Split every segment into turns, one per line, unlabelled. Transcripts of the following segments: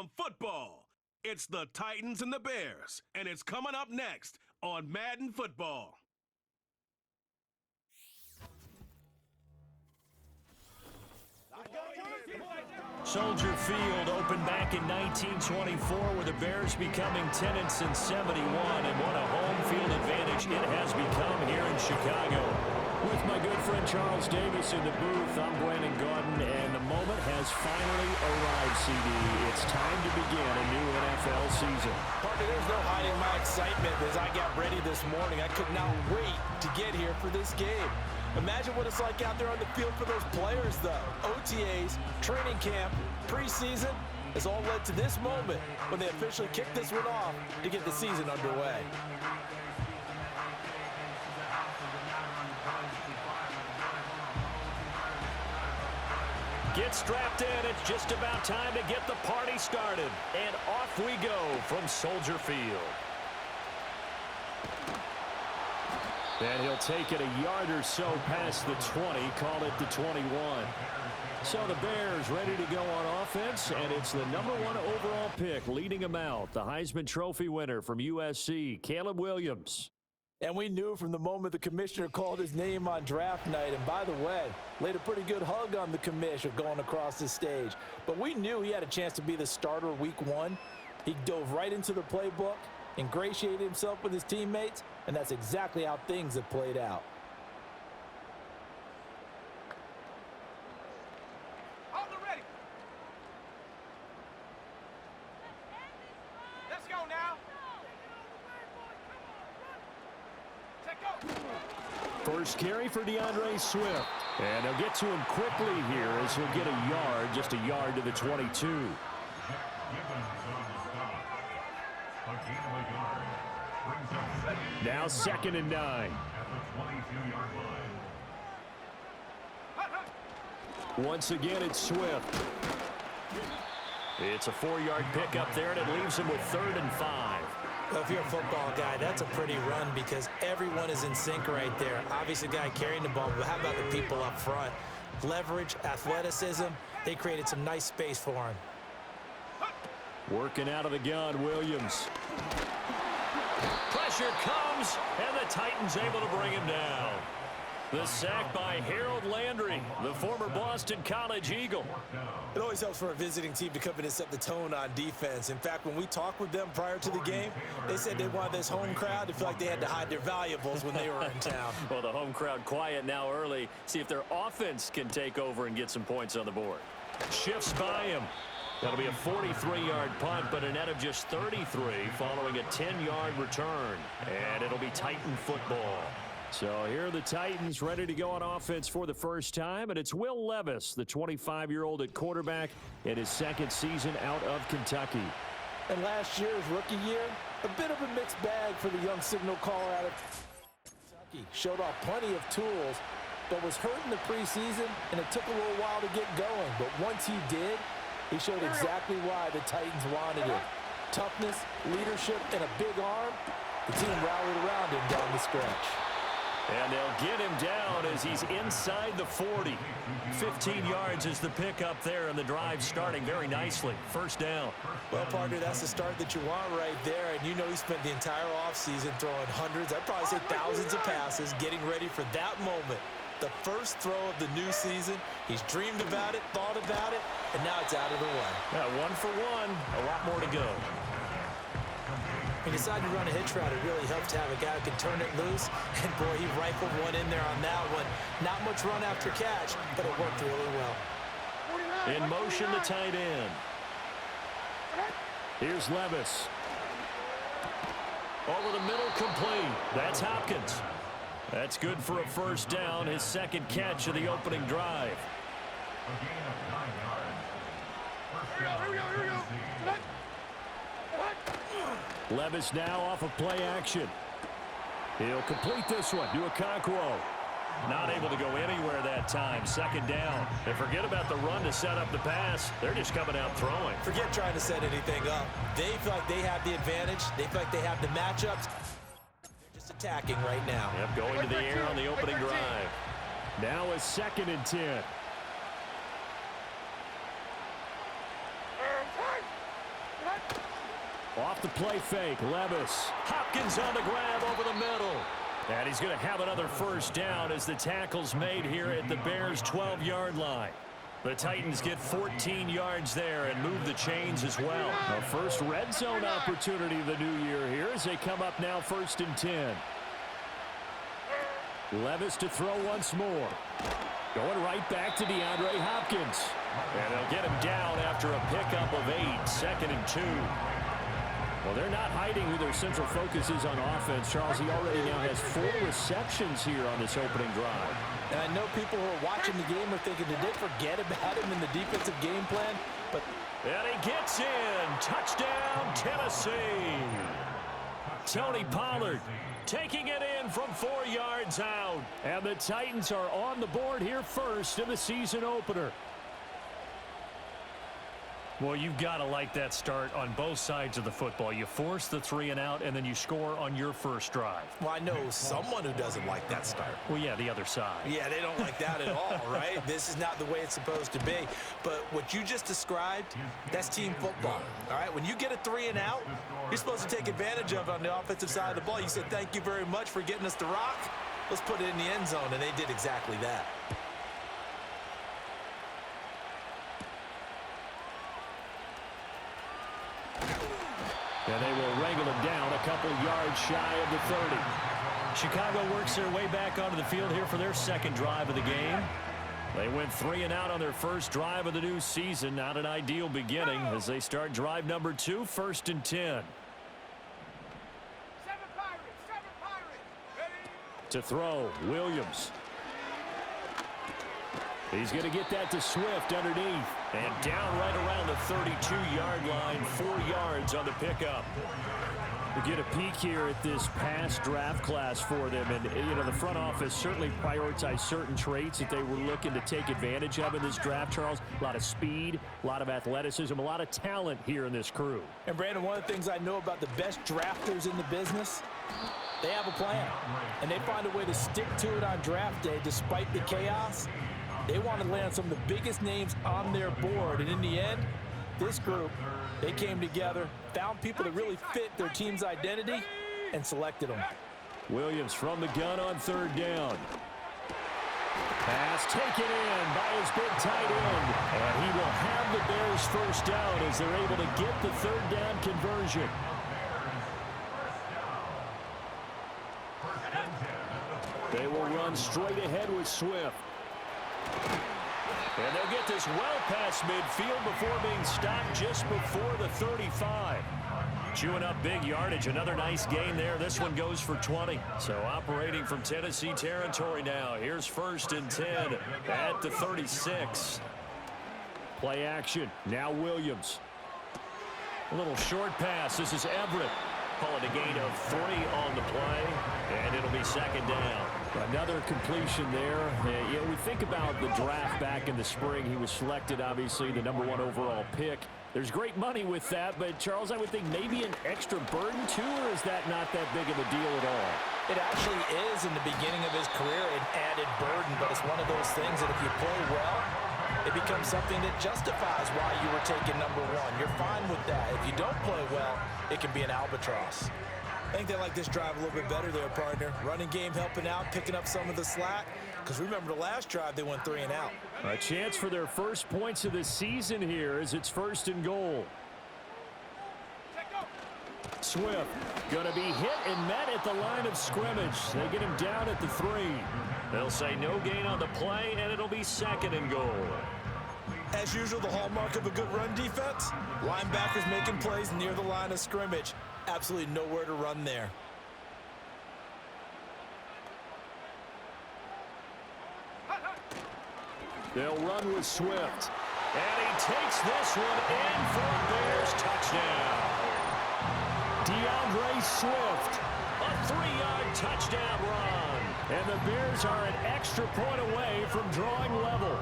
some football. It's the Titans and the Bears, and it's coming up next on Madden Football.
Soldier Field opened back in 1924 with the Bears becoming 10-71, and what a home field advantage it has become here in Chicago. With my good friend Charles Davis in the booth, I'm Brandon Gaudin, and the moment has finally arrived, CD. It's time to begin a new NFL season.
Partner, there's no hiding my excitement as I got ready this morning. I could not wait to get here for this game. Imagine what it's like out there on the field for those players, though. OTAs, training camp, preseason has all led to this moment when they officially kick this one off to get the season underway.
Get strapped in. It's just about time to get the party started. And off we go from Soldier Field. And he'll take it a yard or so past the 20, call it the 21. So the Bears ready to go on offense, and it's the #1 overall pick leading them out, the Heisman Trophy winner from USC, Caleb Williams.
And we knew from the moment the commissioner called his name on draft night, and by the way, laid a pretty good hug on the commissioner going across the stage. But we knew he had a chance to be the starter week 1. He dove right into the playbook, ingratiated himself with his teammates, and that's exactly how things have played out.
Ready. Let's go now.
First carry for DeAndre Swift. And they'll get to him quickly here as he'll get a yard, just a yard to the 22. Now 2nd and 9. Once again, it's Swift. It's a 4-yard pickup there, and it leaves him with 3rd and 5.
Well, if you're a football guy, that's a pretty run because everyone is in sync right there. Obviously, the guy carrying the ball, but how about the people up front? Leverage, athleticism, they created some nice space for him.
Working out of the gun, Williams. Pressure comes, and the Titans able to bring him down. The sack by Harold Landry, the former Boston College Eagle.
It always helps for a visiting team to come in and set the tone on defense. In fact, when we talked with them prior to the game, they said they wanted this home crowd to feel like they had to hide their valuables when they were in town.
Well, the home crowd quiet now early. See if their offense can take over and get some points on the board. Shifts by him. That'll be a 43-yard punt, but a net of just 33 following a 10-yard return. And it'll be Titan football. So here are the Titans ready to go on offense for the first time, and it's Will Levis, the 25-year-old at quarterback, in his 2nd season out of Kentucky.
And last year's rookie year, a bit of a mixed bag for the young signal caller out of Kentucky. Showed off plenty of tools, but was hurt in the preseason, and it took a little while to get going. But once he did, he showed exactly why the Titans wanted it. Toughness, leadership, and a big arm. The team rallied around him down the stretch.
And they'll get him down as he's inside the 40. 15 yards is the pickup there, and the drive starting very nicely. First down.
Well, partner, that's the start that you want right there. And you know he spent the entire offseason throwing hundreds, I'd probably say thousands of passes, getting ready for that moment. The first throw of the new season. He's dreamed about it, thought about it, and now it's out of the way.
Yeah, 1 for 1. A lot more to go.
He decided to run a hitch route. It really helps to have a guy who can turn it loose. And, boy, he rifled one in there on that one. Not much run after catch, but it worked really well.
In motion, the tight end. Here's Levis. Over the middle, complete. That's Hopkins. That's good for a first down, his 2nd catch of the opening drive. Levis now off of play action. He'll complete this one to Okonkwo. Not able to go anywhere that time. 2nd down. And forget about the run to set up the pass. They're just coming out throwing.
Forget trying to set anything up. They feel like they have the advantage. They feel like they have the matchups. They're just attacking right now.
Yep, going to the air on the opening drive. Now a 2nd and 10. Off the play fake, Levis. Hopkins on the grab over the middle. And he's going to have another first down as the tackle's made here at the Bears' 12-yard line. The Titans get 14 yards there and move the chains as well. The first red zone opportunity of the new year here as they come up now 1st and 10. Levis to throw once more. Going right back to DeAndre Hopkins. And they'll get him down after a pickup of 8, 2nd and 2. Well, they're not hiding who their central focus is on offense. Charles, he already now has 4 receptions here on this opening drive.
And I know people who are watching the game are thinking, did they forget about him in the defensive game plan? But
and he gets in. Touchdown, Tennessee. Tony Pollard taking it in from 4 yards out. And the Titans are on the board here first in the season opener. Well, you've got to like that start on both sides of the football. You force the 3 and out, and then you score on your first drive.
Well, I know someone who doesn't like that start.
Well, yeah, the other side.
Yeah, they don't like that at all, right? This is not the way it's supposed to be. But what you just described, that's team football, all right? When you get a 3 and out, you're supposed to take advantage of it on the offensive side of the ball. You said, thank you very much for getting us the rock. Let's put it in the end zone, and they did exactly that.
And they will wrangle him down a couple yards shy of the 30. Chicago works their way back onto the field here for their second drive of the game. They went 3 and out on their first drive of the new season. Not an ideal beginning as they start drive number 2, 1st and 10. To throw, Williams. He's going to get that to Swift underneath. And down right around the 32-yard line, 4 yards on the pickup. We get a peek here at this past draft class for them. And, you know, the front office certainly prioritized certain traits that they were looking to take advantage of in this draft, Charles. A lot of speed, a lot of athleticism, a lot of talent here in this crew.
And, Brandon, one of the things I know about the best drafters in the business, they have a plan. And they find a way to stick to it on draft day despite the chaos. They want to land some of the biggest names on their board. And in the end, this group, they came together, found people that really fit their team's identity, and selected them.
Williams from the gun on 3rd down. Pass taken in by his big tight end. And he will have the Bears first down as they're able to get the 3rd down conversion. They will run straight ahead with Swift. And they'll get this well past midfield before being stopped just before the 35. Chewing up big yardage. Another nice gain there. This one goes for 20. So operating from Tennessee territory now. Here's 1st and 10 at the 36. Play action. Now Williams. A little short pass. This is Everett. Call it a gain of 3 on the play. And it'll be 2nd down. Another completion there. You know, we think about the draft back in the spring. He was selected, obviously, the #1 overall pick. There's great money with that, but, Charles, I would think maybe an extra burden, too, or is that not that big of a deal at all?
It actually is in the beginning of his career an added burden, but it's one of those things that if you play well, it becomes something that justifies why you were taken #1. You're fine with that. If you don't play well, it can be an albatross. I think they like this drive a little bit better there, partner. Running game helping out, picking up some of the slack. Because remember, the last drive, they went 3 and out.
A chance for their first points of the season here as it's 1st and goal. Swift going to be hit and met at the line of scrimmage. They get him down at the 3. They'll say no gain on the play, and it'll be 2nd and goal.
As usual, the hallmark of a good run defense, linebackers making plays near the line of scrimmage. Absolutely nowhere to run there.
They'll run with Swift. And he takes this one in for a Bears touchdown. DeAndre Swift, a 3-yard touchdown run. And the Bears are an extra point away from drawing level.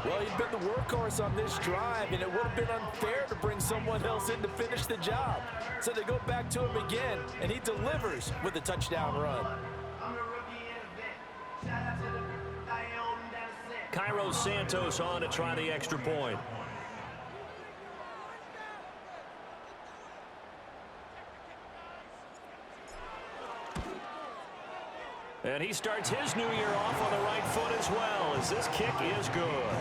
Well, he'd been the workhorse on this drive, and it would have been unfair to bring someone else in to finish the job. So they go back to him again, and he delivers with a touchdown run.
Cairo Santos on to try the extra point. And he starts his new year off on the right foot as well, as this kick is good.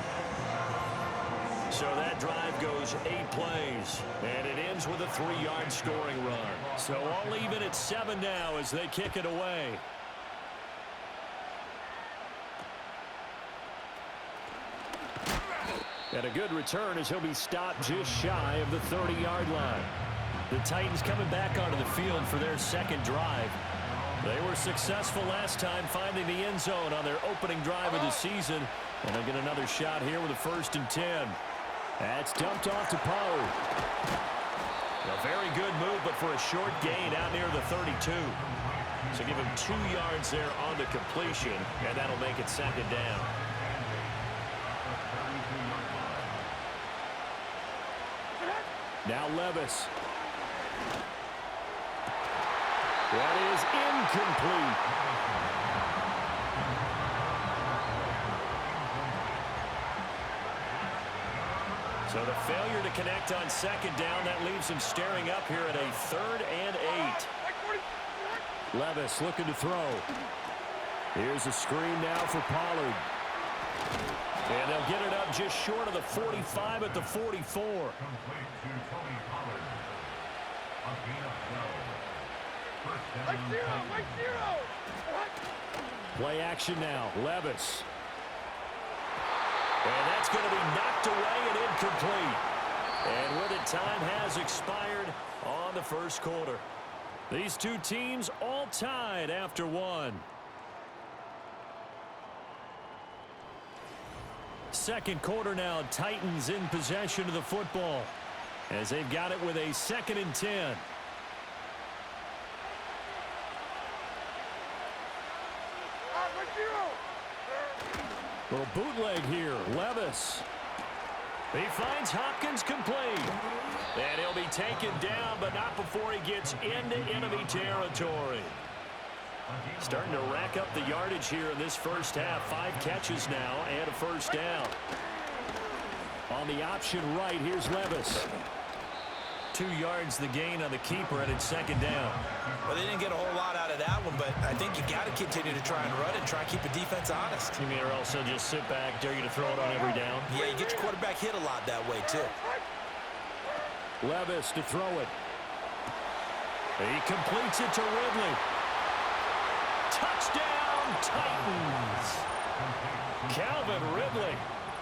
So that drive goes 8 plays, and it ends with a 3-yard scoring run. So all even at 7 now as they kick it away. And a good return as he'll be stopped just shy of the 30-yard line. The Titans coming back onto the field for their second drive. They were successful last time finding the end zone on their opening drive of the season. And they'll get another shot here with a 1st and 10. That's dumped off to Pollard. A very good move, but for a short gain out near the 32. So give him 2 yards there on the completion, and that'll make it 2nd down. Now Levis. That is incomplete. So the failure to connect on 2nd down, that leaves him staring up here at a 3rd and 8. Levis looking to throw. Here's a screen now for Pollard. And they'll get it up just short of the 45 at the 44. Play action now. Levis. And that's going to be knocked away and incomplete. And with it, time has expired on the 1st quarter. These two teams all tied after 1. 2nd quarter now, Titans in possession of the football as they've got it with a 2nd and 10. Little bootleg here. Levis. He finds Hopkins complete. And he'll be taken down, but not before he gets into enemy territory. Starting to rack up the yardage here in this first half. 5 catches now and a 1st down. On the option right, here's Levis. 2 yards the gain on the keeper, and it's 2nd down.
Well, they didn't get a whole lot out of that one, but I think you got to continue to try and run it and try and keep the defense honest.
You mean, or also just sit back, dare you to throw it on every down?
Yeah, you get your quarterback hit a lot that way, too.
Levis to throw it. He completes it to Ridley. Touchdown, Titans. Calvin Ridley,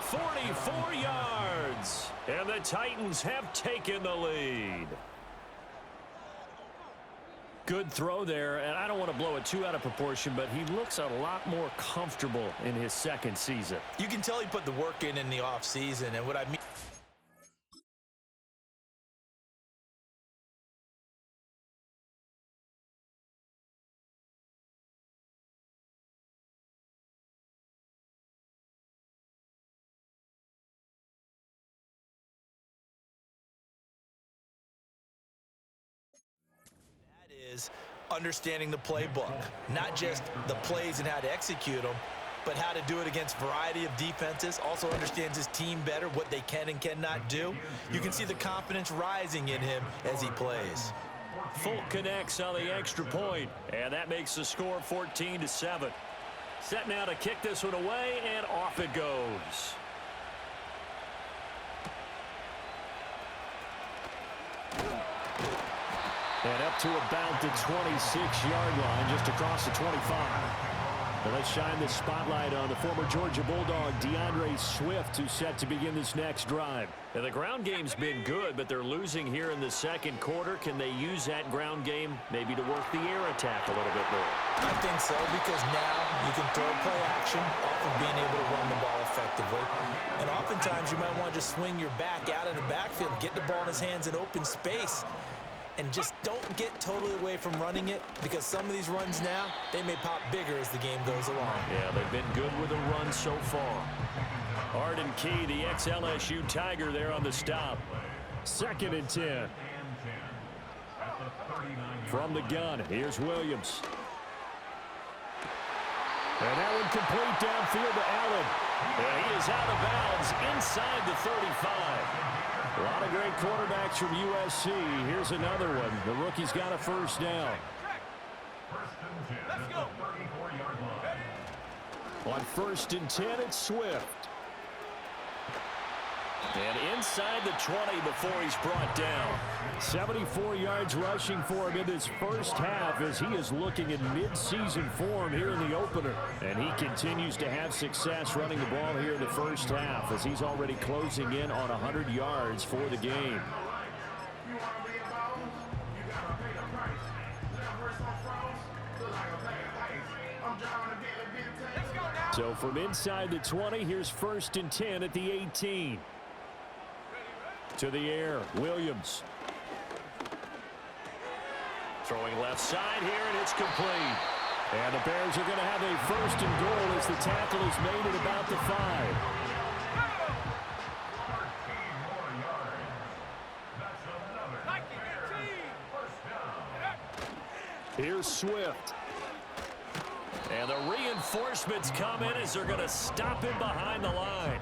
44 yards. And the Titans have taken the lead. Good throw there, and I don't want to blow it too out of proportion, but he looks a lot more comfortable in his 2nd season.
You can tell he put the work in the offseason, and what I mean... is understanding the playbook, not just the plays and how to execute them, but how to do it against a variety of defenses. Also understands his team better, what they can and cannot do. You can see the confidence rising in him as he plays.
Folk connects on the extra point, and that makes the score 14-7. Set now to kick this one away, and off it goes. And up to about the 26-yard line, just across the 25. Well, let's shine the spotlight on the former Georgia Bulldog, DeAndre Swift, who's set to begin this next drive. Now, the ground game's been good, but they're losing here in the 2nd quarter. Can they use that ground game maybe to work the air attack a little bit more?
I think so, because now you can throw play action off of being able to run the ball effectively. And oftentimes you might want to just swing your back out in the backfield, get the ball in his hands in open space, and just don't get totally away from running it, because some of these runs now, they may pop bigger as the game goes along.
Yeah, they've been good with the run so far. Arden Key, the ex-LSU Tiger, there on the stop. 2nd and 10. From the gun, here's Williams. And that one complete downfield to Allen. And he is out of bounds inside the 35. A lot of great quarterbacks from USC. Here's another one. The rookie's got a 1st down.
Let's go.
On 1st and 10, it's Swift. And inside the 20 before he's brought down. 74 yards rushing for him in this first half as he is looking in mid-season form here in the opener. And he continues to have success running the ball here in the first half as he's already closing in on 100 yards for the game. So from inside the 20, here's 1st and 10 at the 18. To the air, Williams. Throwing left side here, and it's complete. And the Bears are going to have a 1st and goal as the tackle is made at about the 5. Here's Swift. And the reinforcements come in as they're going to stop him behind the line.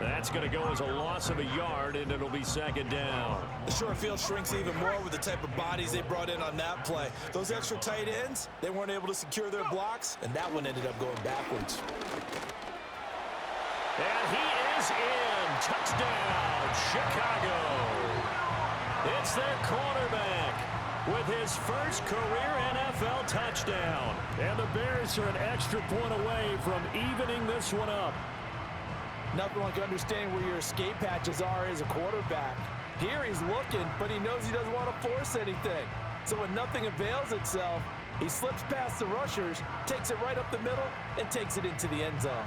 That's going to go as a loss of a yard, and it'll be 2nd down.
The short field shrinks even more with the type of bodies they brought in on that play. Those extra tight ends, they weren't able to secure their blocks, and that one ended up going backwards.
And he is in. Touchdown, Chicago. It's their quarterback with his first career NFL touchdown. And the Bears are an extra point away from evening this one up.
Nothing like understanding where your escape hatches are as a quarterback. Here he's looking, but he knows he doesn't want to force anything. So when nothing avails itself, he slips past the rushers, takes it right up the middle, and takes it into the end zone.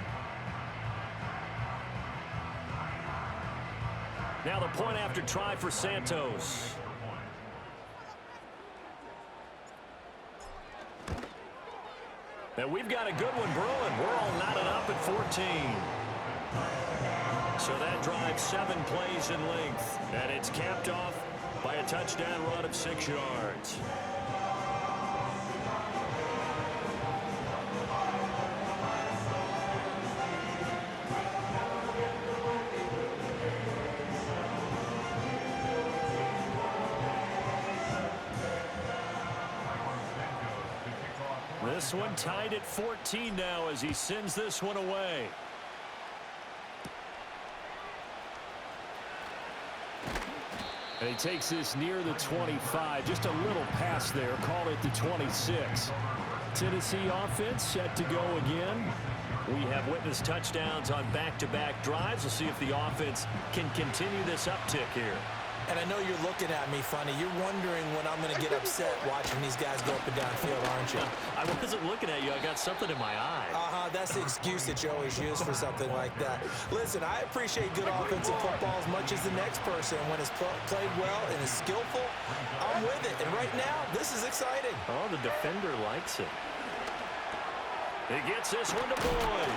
Now the point after try for Santos. And we've got a good one brewing. We're all knotted up at 14. So that drives 7 plays in length. And it's capped off by a touchdown run of 6 yards. This one tied at 14 now as he sends this one away. And he takes this near the 25. Just a little pass there. Call it the 26. Tennessee offense set to go again. We have witnessed touchdowns on back-to-back drives. We'll see if the offense can continue this uptick here.
And I know you're looking at me funny. You're wondering when I'm going to get upset watching these guys go up and down field, aren't you?
I wasn't looking at you. I got something in my eye.
That's the excuse that you always use for something like that. Listen, I appreciate good offensive football as much as the next person. When it's played well and is skillful, I'm with it. And right now, this is exciting.
Oh, the defender likes it. He gets this one to Boyd.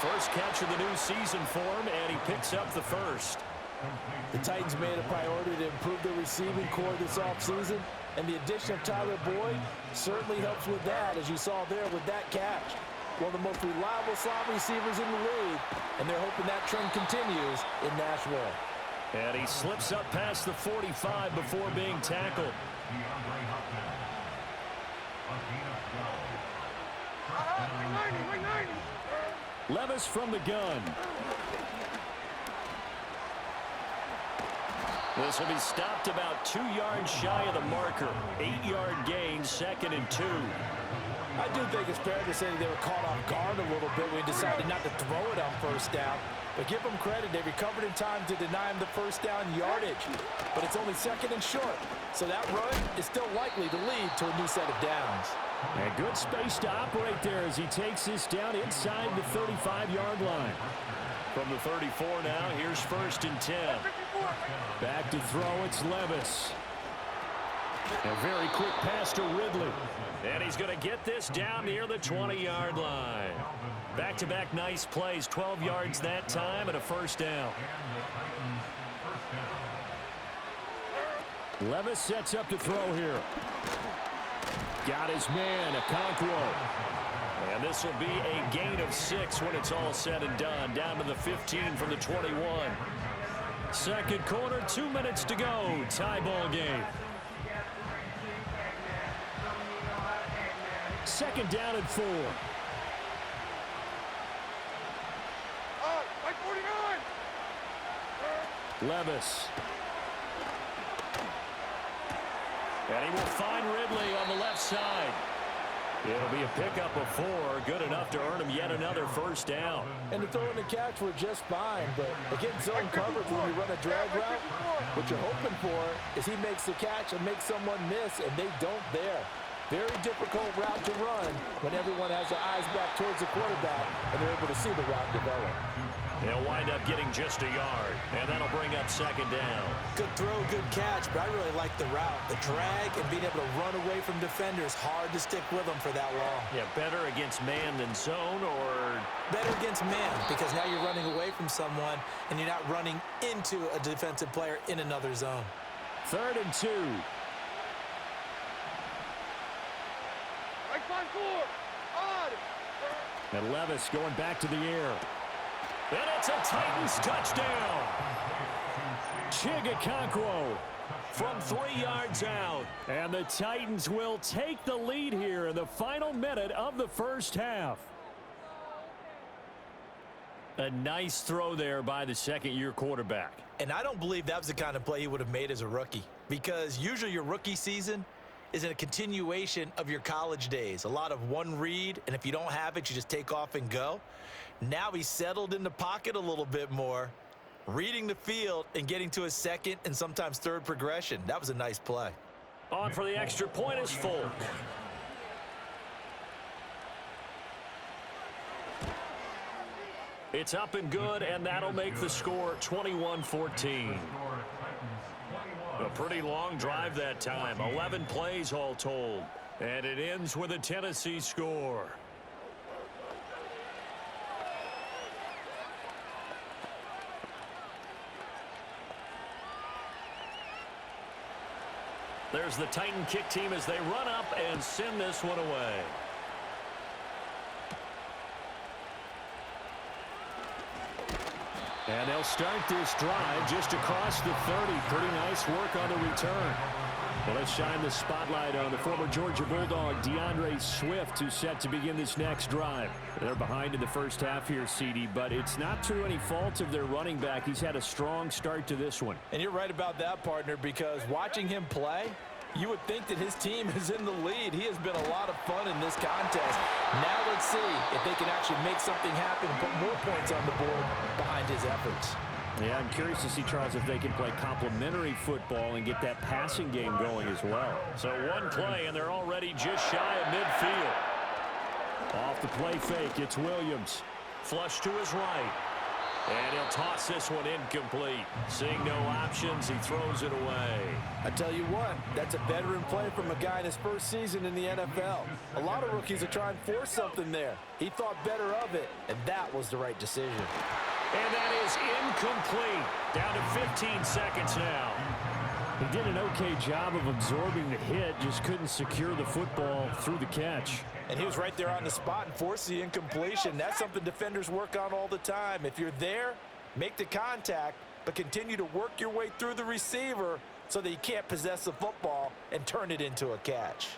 First catch of the new season for him, and he picks up the first.
The Titans made a priority to improve their receiving core this offseason, and the addition of Tyler Boyd certainly helps with that, as you saw there with that catch. One of the most reliable slot receivers in the league, and they're hoping that trend continues in Nashville.
And he slips up past the 45 before being tackled. Levis from the gun. This will be stopped about 2 yards shy of the marker. 8-yard gain, 2nd and 2.
I do think it's fair to say they were caught off guard a little bit when he decided not to throw it on first down. But give them credit, they recovered in time to deny him the first down yardage. But it's only 2nd and short, so that run is still likely to lead to a new set of downs.
And good space to operate there as he takes this down inside the 35-yard line. From the 34 now, here's 1st and 10. Back to throw, it's Levis. A very quick pass to Ridley. And he's going to get this down near the 20-yard line. Back-to-back nice plays, 12 yards that time and a first down. Levis sets up to throw here. Got his man, Okonkwo. And this will be a gain of 6 when it's all said and done. Down to the 15 from the 21. Second quarter, 2 minutes to go. Tie ball game. Second down and 4. Levis. And he will find Ridley on the left side. It'll be a pickup of 4, good enough to earn him yet another first down.
And the throw and the catch were just fine, but against zone coverage when you run a drag route, what you're hoping for is he makes the catch and makes someone miss, and they don't there. Very difficult route to run when everyone has their eyes back towards the quarterback and they're able to see the route develop.
They'll wind up getting just a yard, and that'll bring up second down.
Good throw, good catch, but I really like the route. The drag and being able to run away from defenders, hard to stick with them for that long.
Yeah, better against man than zone, or?
Better against man, because now you're running away from someone, and you're not running into a defensive player in another zone.
3rd and 2. And Levis going back to the air. And it's a Titans touchdown. Chigakonkwo from 3 yards out. And the Titans will take the lead here in the final minute of the first half. A nice throw there by the second-year quarterback.
And I don't believe that was the kind of play he would have made as a rookie, because usually your rookie season is in a continuation of your college days. A lot of one read, and if you don't have it, you just take off and go. Now he's settled in the pocket a little bit more, reading the field and getting to his second and sometimes third progression. That was a nice play.
On for the extra point is Folk. It's up and good, and that'll make the score 21-14. A pretty long drive that time, 11 plays all told. And it ends with a Tennessee score. There's the Titan kick team as they run up and send this one away. And they'll start this drive just across the 30. Pretty nice work on the return. Well, let's shine the spotlight on the former Georgia Bulldog, DeAndre Swift, who's set to begin this next drive. They're behind in the first half here, CD, but it's not to any fault of their running back. He's had a strong start to this one.
And you're right about that, partner, because watching him play, you would think that his team is in the lead. He has been a lot of fun in this contest. Now let's see if they can actually make something happen and put more points on the board behind his efforts.
Yeah, I'm curious to see, Charles, if they can play complementary football and get that passing game going as well. So one play, and they're already just shy of midfield. Off the play fake, it's Williams. Flush to his right. And he'll toss this one incomplete. Seeing no options, he throws it away.
I tell you what, that's a veteran play from a guy in his first season in the NFL. A lot of rookies are trying to force something there. He thought better of it, and that was the right decision.
And that is incomplete. Down to 15 seconds now. He did an okay job of absorbing the hit, just couldn't secure the football through the catch.
And he was right there on the spot and forced the incompletion. That's something defenders work on all the time. If you're there, make the contact, but continue to work your way through the receiver so that he can't possess the football and turn it into a catch.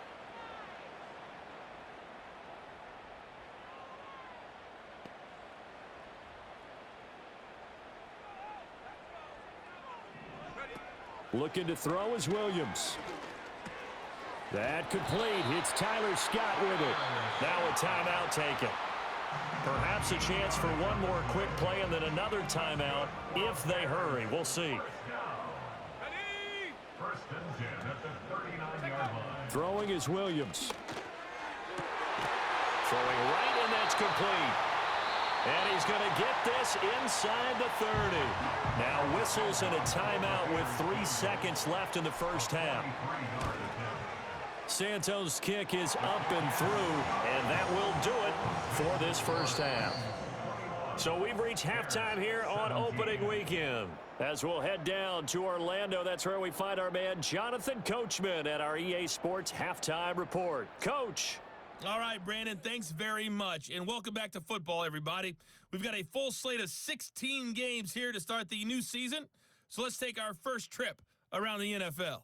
Looking to throw is Williams. That complete. It's Tyler Scott with it. Now a timeout taken. Perhaps a chance for one more quick play and then another timeout if they hurry. We'll see. Throwing is Williams. Throwing right, and that's complete. And he's going to get this inside the 30. Now whistles and a timeout with 3 seconds left in the first half. Santos' kick is up and through, and that will do it for this first half. So we've reached halftime here on opening weekend. As we'll head down to Orlando, that's where we find our man Jonathan Coachman at our EA Sports Halftime Report. Coach.
All right, Brandon, thanks very much, and welcome back to football, everybody. We've got a full slate of 16 games here to start the new season, so let's take our first trip around the NFL.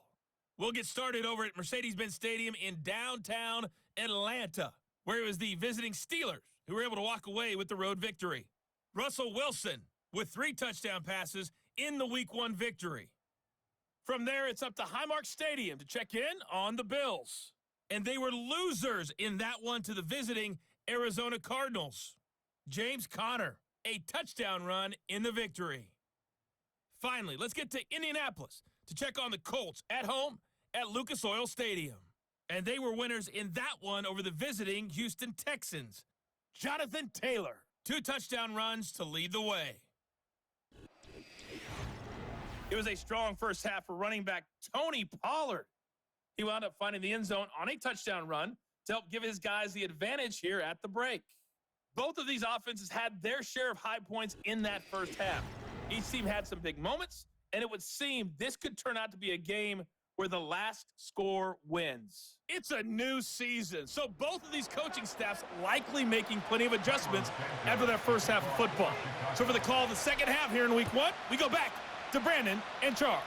We'll get started over at Mercedes-Benz Stadium in downtown Atlanta, where it was the visiting Steelers who were able to walk away with the road victory. Russell Wilson with 3 touchdown passes in the Week 1 victory. From there, it's up to Highmark Stadium to check in on the Bills. And they were losers in that one to the visiting Arizona Cardinals. James Conner, a touchdown run in the victory. Finally, let's get to Indianapolis to check on the Colts at home at Lucas Oil Stadium. And they were winners in that one over the visiting Houston Texans. Jonathan Taylor, 2 touchdown runs to lead the way. It was a strong first half for running back Tony Pollard. He wound up finding the end zone on a touchdown run to help give his guys the advantage here at the break. Both of these offenses had their share of high points in that first half. Each team had some big moments, and it would seem this could turn out to be a game where the last score wins. It's a new season, so both of these coaching staffs likely making plenty of adjustments after their first half of football. So for the call of the second half here in Week 1, we go back to Brandon and Charles.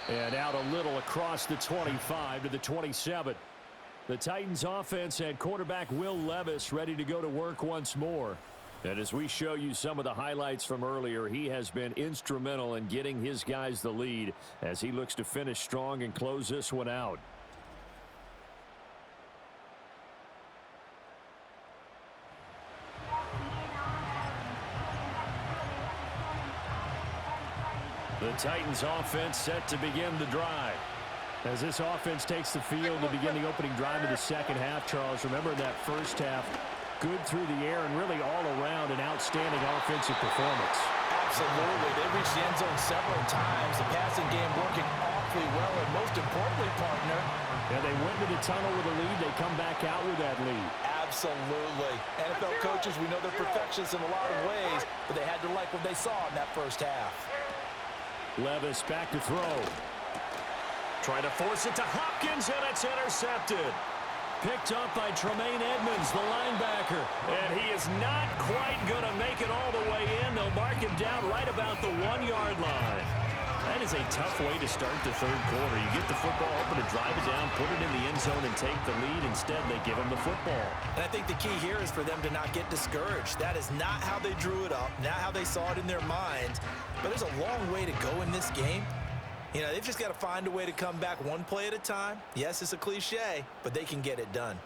And out a little across the 25 to the 27. The Titans offense and quarterback Will Levis ready to go to work once more. And as we show you some of the highlights from earlier, he has been instrumental in getting his guys the lead as he looks to finish strong and close this one out. The Titans offense set to begin the drive. As this offense takes the field to begin the opening drive of the second half, Charles, remember that first half, good through the air and really all around an outstanding offensive performance.
Absolutely. They reached the end zone several times. The passing game working awfully well, and most importantly, partner.
And they went to the tunnel with a lead. They come back out with that lead.
Absolutely. NFL coaches, we know they're perfectionists in a lot of ways, but they had to like what they saw in that first half.
Levis back to throw. Trying to force it to Hopkins, and it's intercepted. Picked up by Tremaine Edmonds, the linebacker. And he is not quite going to make it all the way in. They'll mark him down right about the 1-yard line. That is a tough way to start the third quarter. You get the football, hoping to drive it down, put it in the end zone, and take the lead. Instead, they give him the football.
And I think the key here is for them to not get discouraged. That is not how they drew it up, not how they saw it in their minds. But there's a long way to go in this game. You know, they've just got to find a way to come back one play at a time. Yes, it's a cliche, but they can get it done.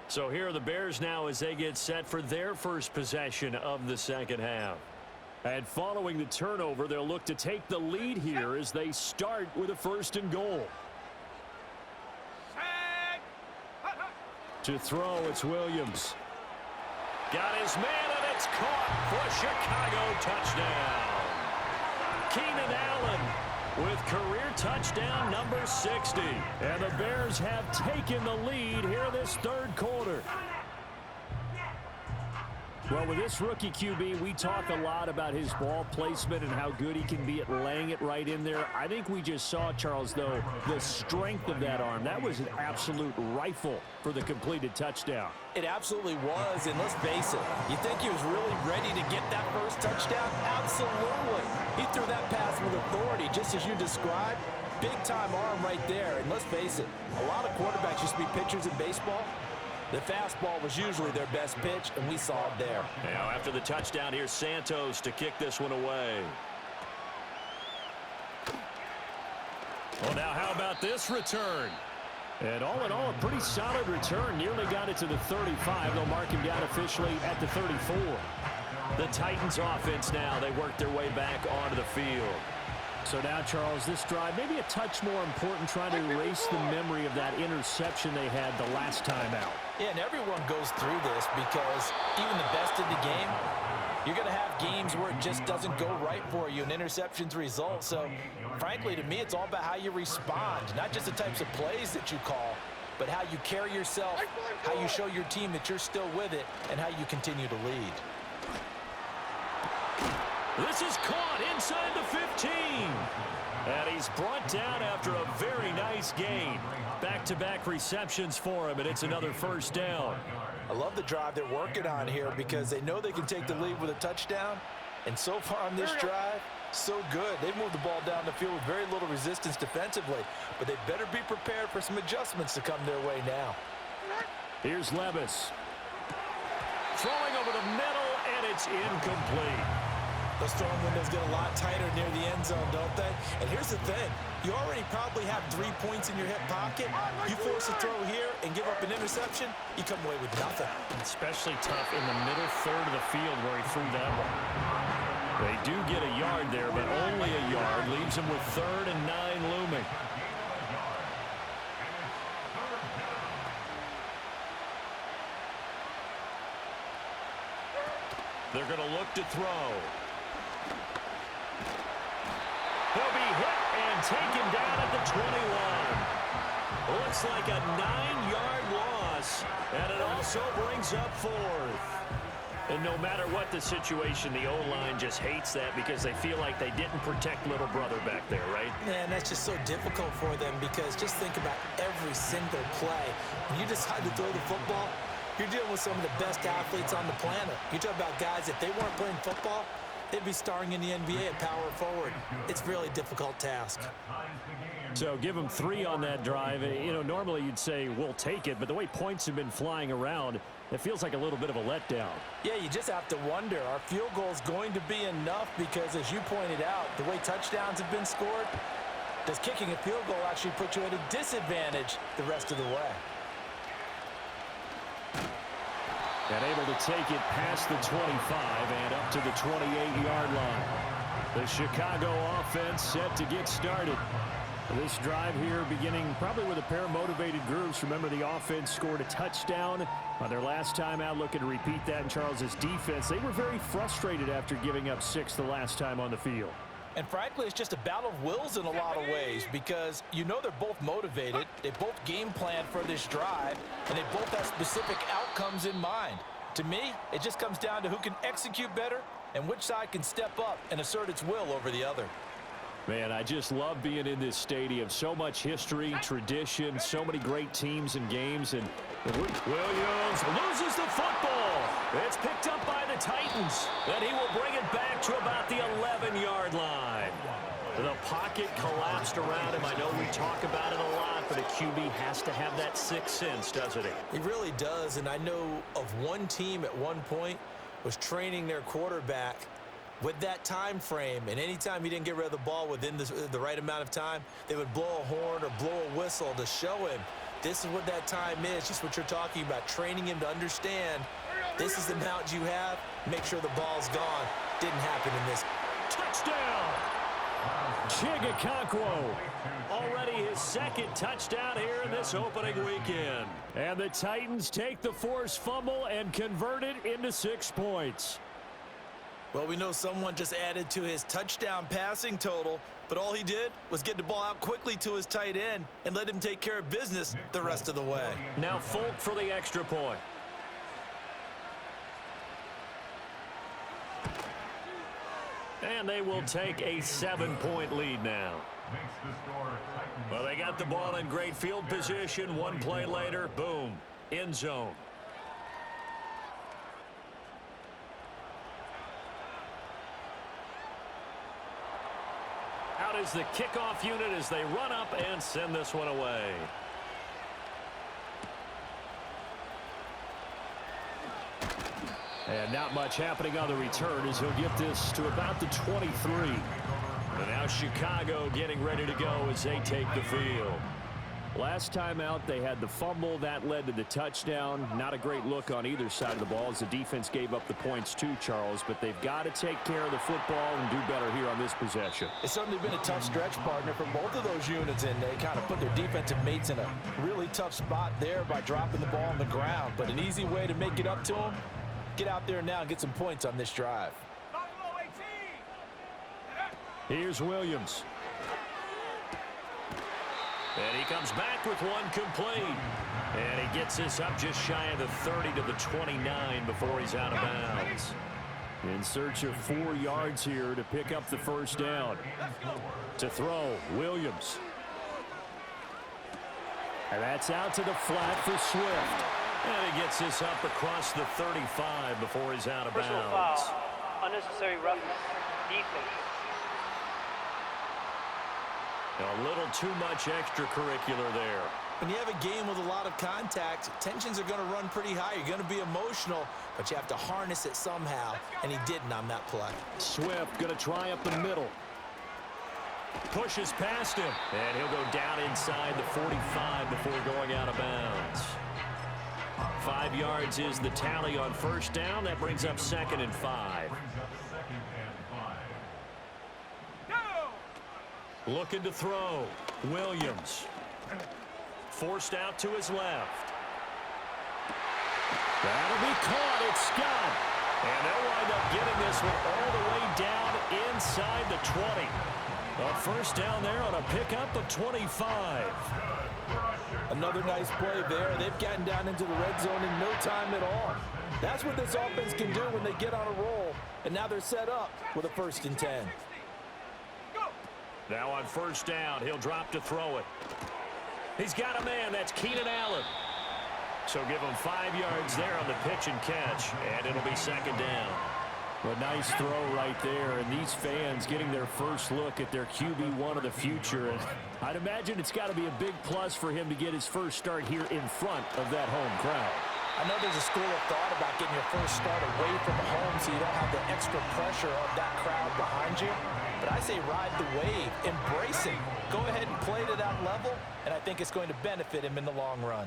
So here are the Bears now as they get set for their first possession of the second half. And following the turnover, they'll look to take the lead here as they start with a 1st and goal. To throw, it's Williams. Got his man, and it's caught for Chicago. Touchdown. Keenan Allen with career touchdown number 60. And the Bears have taken the lead here this third quarter. Well, with this rookie QB, we talk a lot about his ball placement and how good he can be at laying it right in there. I think we just saw, Charles, though, the strength of that arm. That was an absolute rifle for the completed touchdown.
It absolutely was, and let's face it, you think he was really ready to get that first touchdown? Absolutely. He threw that pass with authority, just as you described. Big-time arm right there, and let's face it, a lot of quarterbacks used to be pitchers in baseball. The fastball was usually their best pitch, and we saw it there.
Now, after the touchdown, here's Santos to kick this one away. Well, now how about this return? And all in all, a pretty solid return. Nearly got it to the 35. They'll mark him down officially at the 34. The Titans offense now, they work their way back onto the field. So now, Charles, this drive maybe a touch more important, trying to erase the memory of that interception they had the last time out.
Yeah, and everyone goes through this because even the best in the game, you're going to have games where it just doesn't go right for you, and interceptions result. So, frankly, to me, it's all about how you respond, not just the types of plays that you call, but how you carry yourself, how you show your team that you're still with it, and how you continue to lead.
This is caught inside the 15. And he's brought down after a very nice gain. Back-to-back receptions for him, and it's another first down.
I love the drive they're working on here because they know they can take the lead with a touchdown. And so far on this drive, so good. They've moved the ball down the field with very little resistance defensively, but they better be prepared for some adjustments to come their way now.
Here's Levis. Throwing over the middle, It's incomplete.
The storm windows get a lot tighter near the end zone, don't they? And here's the thing. You already probably have 3 points in your hip pocket. You force a throw here and give up an interception, you come away with nothing.
Especially tough in the middle third of the field where he threw that one. They do get a yard there, but only a yard. Leaves them with 3rd and 9 looming. They're going to look to throw. He'll be hit and taken down at the 21. Looks like a 9-yard loss, and it also brings up 4th. And no matter what the situation, the O-line just hates that because they feel like they didn't protect little brother back there, right?
Man, that's just so difficult for them because just think about every single play. When you decide to throw the football, you're dealing with some of the best athletes on the planet. You talk about guys, if they weren't playing football, they'd be starring in the NBA at power forward. It's a really difficult task.
So give them 3 on that drive. You know, normally you'd say, we'll take it, but the way points have been flying around, it feels like a little bit of a letdown.
Yeah, you just have to wonder, are field goals going to be enough? Because as you pointed out, the way touchdowns have been scored, does kicking a field goal actually put you at a disadvantage the rest of the way?
And able to take it past the 25 and up to the 28-yard line. The Chicago offense set to get started. This drive here beginning probably with a pair of motivated groups. Remember, the offense scored a touchdown on their last time out. Looking to repeat that in Charles's defense. They were very frustrated after giving up 6 the last time on the field.
And frankly, it's just a battle of wills in a lot of ways because you know they're both motivated, they both game plan for this drive, and they both have specific outcomes in mind. To me, it just comes down to who can execute better and which side can step up and assert its will over the other.
Man, I just love being in this stadium. So much history, tradition, so many great teams and games. And Williams loses the football. It's picked up by the Titans. And he will bring it back to about the 11-yard line. The pocket collapsed around him. I know we talk about it a lot, but a QB has to have that sixth sense, doesn't he?
He really does, and I know of one team at one point was training their quarterback with that time frame, and anytime he didn't get rid of the ball within the right amount of time, they would blow a horn or blow a whistle to show him this is what that time is, just what you're talking about, training him to understand this is the amount you have, make sure the ball's gone. Didn't happen in this.
Touchdown! Chigakonkwo, already his second touchdown here in this opening weekend. And the Titans take the forced fumble and convert it into 6 points.
Well, we know someone just added to his touchdown passing total, but all he did was get the ball out quickly to his tight end and let him take care of business the rest of the way.
Now Folk for the extra point. And they will take a 7-point lead now. Well, they got the ball in great field position. One play later, boom, end zone. Out is the kickoff unit as they run up and send this one away. And not much happening on the return as he'll get this to about the 23. And now Chicago getting ready to go as they take the field. Last time out, they had the fumble. That led to the touchdown. Not a great look on either side of the ball as the defense gave up the points too, Charles. But they've got to take care of the football and do better here on this possession.
It's certainly been a tough stretch, partner, for both of those units, and they kind of put their defensive mates in a really tough spot there by dropping the ball on the ground. But an easy way to make it up to them, get out there now and get some points on this drive.
Here's Williams. And he comes back with one complete. And he gets this up just shy of the 30 to the 29 before he's out of bounds. In search of 4 yards here to pick up the first down. To throw, Williams. And that's out to the flat for Swift. And he gets this up across the 35 before he's out of
Personal
bounds.
foul, unnecessary roughness, defense.
A little too much extracurricular there.
When you have a game with a lot of contact, tensions are going to run pretty high. You're going to be emotional, but you have to harness it somehow, and he didn't on that play.
Swift going to try up the middle. Pushes past him, and he'll go down inside the 45 before going out of bounds. 5 yards is the tally on first down. That brings up 2nd and 5. Looking to throw. Williams. Forced out to his left. That'll be caught. It's Scott. And they'll wind up getting this one all the way down inside the 20. A first down there on a pickup of 25.
Another nice play there. They've gotten down into the red zone in no time at all. That's what this offense can do when they get on a roll. And now they're set up with a 1st and 10.
Now on first down, he'll drop to throw it. He's got a man. That's Keenan Allen. So give him 5 yards there on the pitch and catch, and it'll be 2nd down.
A nice throw right there, and these fans getting their first look at their QB1 of the future. And I'd imagine it's got to be a big plus for him to get his first start here in front of that home crowd.
I know there's a school of thought about getting your first start away from home so you don't have the extra pressure of that crowd behind you. But I say ride the wave, embrace it. Go ahead and play to that level, and I think it's going to benefit him in the long run.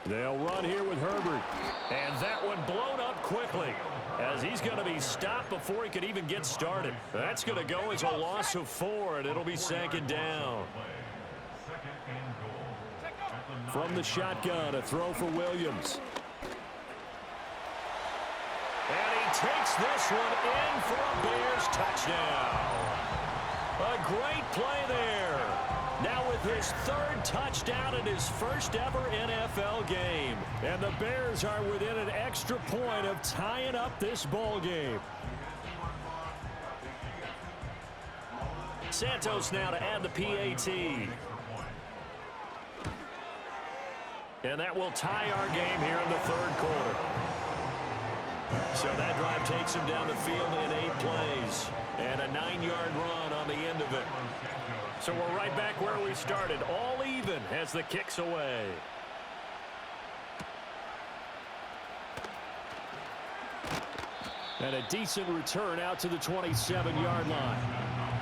They'll run here with Herbert. And that one blown up quickly as he's going to be stopped before he could even get started. That's going to go as a loss of 4, and it'll be 2nd down. From the shotgun, a throw for Williams. And he takes this one in for a Bears touchdown. A great play there. Now with his 3rd touchdown in his first ever NFL game. And the Bears are within an extra point of tying up this ball game. Santos now to add the PAT. And that will tie our game here in the 3rd quarter. So that drive takes him down the field in 8 plays. And a 9-yard run on the end of it. So we're right back where we started, all even as the kick's away. And a decent return out to the 27-yard line.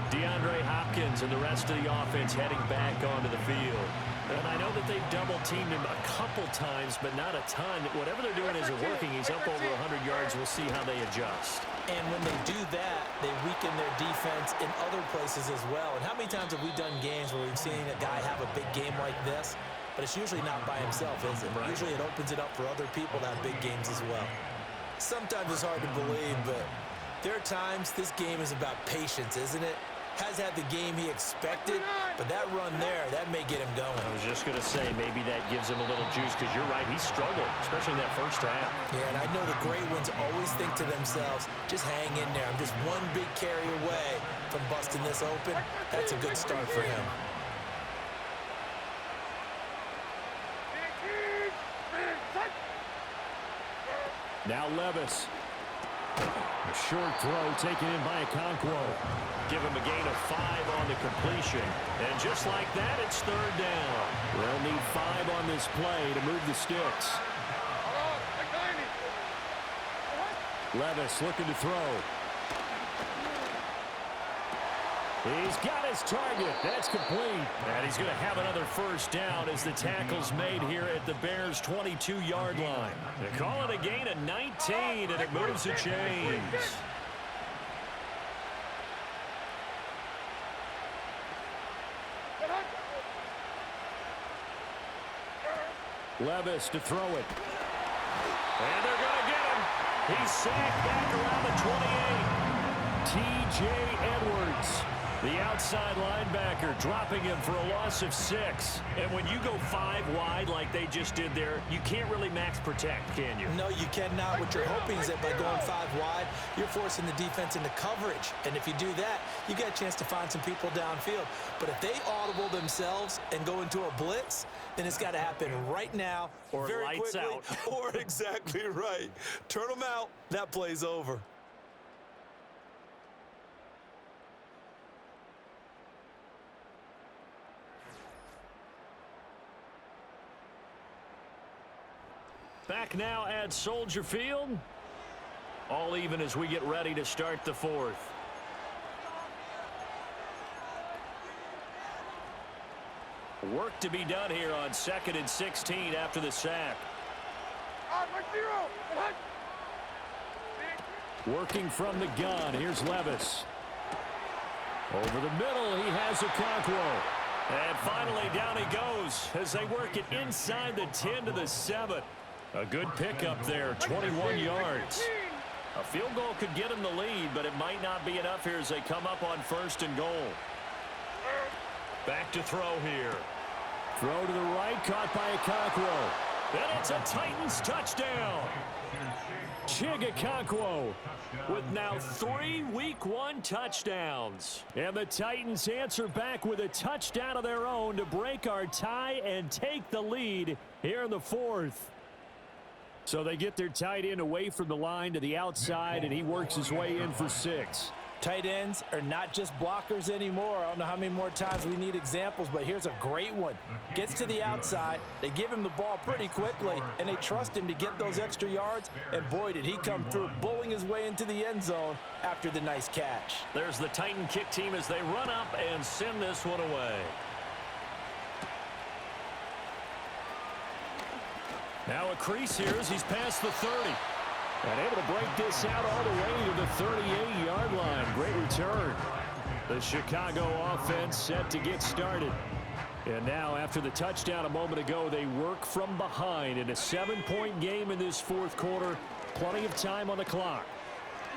DeAndre Hopkins and the rest of the offense heading back onto the field. And I know that they've double-teamed him a couple times, but not a ton. Whatever they're doing isn't working. He's up over 100 yards. We'll see how they adjust.
And when they do that, they weaken their defense in other places as well. And how many times have we done games where we've seen a guy have a big game like this? But it's usually not by himself, is it? Right. Usually it opens it up for other people to have big games as well. Sometimes it's hard to believe, but there are times this game is about patience, isn't it? Has had the game he expected, but that run there, that may get him going.
I was just going to say, maybe that gives him a little juice, because you're right, he struggled, especially in that first half.
Yeah, and I know the great ones always think to themselves, just hang in there. I'm just one big carry away from busting this open. That's a good start for him.
Now Levis. A short throw taken in by Okonkwo. Give him a gain of 5 on the completion. And just like that, it's 3rd down. They'll need 5 on this play to move the sticks. Levis looking to throw. He's got his target. That's complete. And he's going to have another first down as the tackle's made here at the Bears' 22-yard line. They call it a gain of 19, and it moves the chains. Levis to throw it. And they're going to get him. He's sacked back around the 28. T.J. Edwards, the outside linebacker, dropping him for a loss of 6. And when you go 5 wide like they just did there, you can't really max protect, can you?
No, you cannot. What you're hoping is that by going 5 wide, you're forcing the defense into coverage. And if you do that, you get a chance to find some people downfield. But if they audible themselves and go into a blitz, then it's got to happen right now,
or
very
lights
quickly,
out.
Or exactly right. Turn them out. That play's over.
Back now at Soldier Field. All even as we get ready to start the fourth. Work to be done here on 2nd and 16 after the sack. Working from the gun. Here's Levis. Over the middle, he has Okonkwo. And finally, down he goes as they work it inside the 10 to the 7. A good pickup there, 21 yards. A field goal could get him the lead, but it might not be enough here as they come up on 1st and goal. Back to throw here. Throw to the right, caught by Okonkwo. And it's a Titans touchdown. Okonkwo with now 3 Week 1 touchdowns. And the Titans answer back with a touchdown of their own to break our tie and take the lead here in the 4th. So they get their tight end away from the line to the outside, and he works his way in for 6.
Tight ends are not just blockers anymore. I don't know how many more times we need examples, but here's a great one. Gets to the outside, they give him the ball pretty quickly, and they trust him to get those extra yards, and boy, did he come through, bowling his way into the end zone after the nice catch.
There's the Titan kick team as they run up and send this one away. Now a crease here as he's past the 30. And able to break this out all the way to the 38-yard line. Great return. The Chicago offense set to get started. And now after the touchdown a moment ago, they work from behind in a 7-point game in this 4th quarter. Plenty of time on the clock.